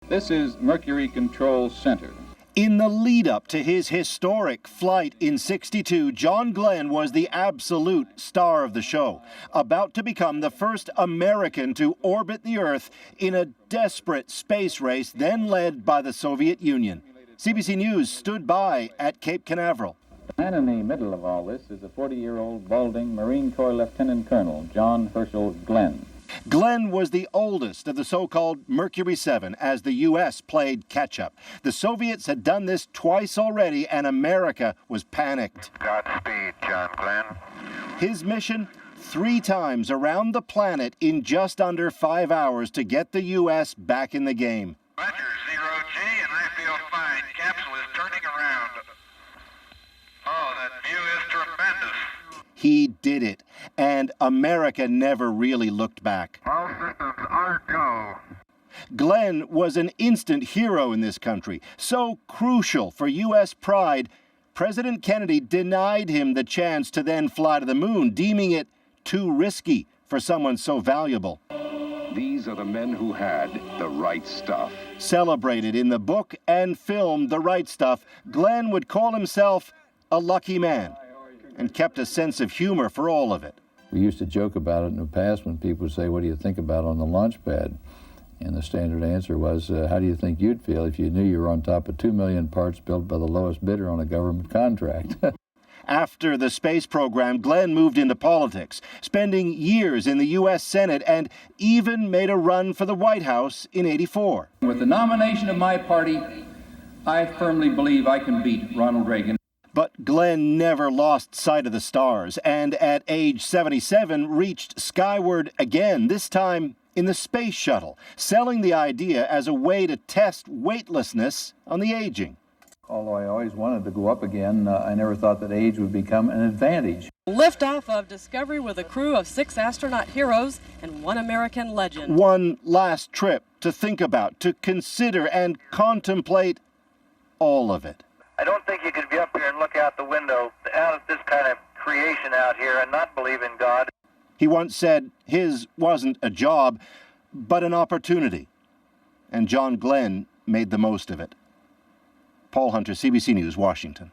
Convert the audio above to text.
This is Mercury Control Center. In the lead-up to his historic flight in '62, John Glenn was the absolute star of the show, about to become the first American to orbit the Earth in a desperate space race then led by the Soviet Union. CBC News stood by at Cape Canaveral. And in the middle of all this is a 40-year-old balding Marine Corps Lieutenant Colonel John Herschel Glenn. Glenn was the oldest of the so-called Mercury 7 as the U.S. played catch-up. The Soviets had done this twice already, and America was panicked. Godspeed, John Glenn. His mission? 3 times around the planet in just under 5 hours to get the U.S. back in the game. Roger, 0G, and I feel fine. Capsule is turning around. Oh, that view is tremendous. He did it, and America never really looked back. All systems are go. Glenn was an instant hero in this country, so crucial for U.S. pride, President Kennedy denied him the chance to then fly to the moon, deeming it too risky for someone so valuable. These are the men who had the right stuff. Celebrated in the book and film The Right Stuff, Glenn would call himself a lucky man, and kept a sense of humor for all of it. We used to joke about it in the past when people would say, what do you think about on the launch pad? And the standard answer was, how do you think you'd feel if you knew you were on top of 2 million parts built by the lowest bidder on a government contract? After the space program, Glenn moved into politics, spending years in the U.S. Senate and even made a run for the White House in '84. With the nomination of my party, I firmly believe I can beat Ronald Reagan. But Glenn never lost sight of the stars, and at age 77 reached skyward again, this time in the space shuttle, selling the idea as a way to test weightlessness on the aging. Although I always wanted to go up again, I never thought that age would become an advantage. Liftoff of Discovery with a crew of 6 astronaut heroes and 1 American legend. One last trip to think about, to consider and contemplate all of it. I don't think you could be up here and look out the window out at this kind of creation out here and not believe in God. He once said his wasn't a job, but an opportunity. And John Glenn made the most of it. Paul Hunter, CBC News, Washington.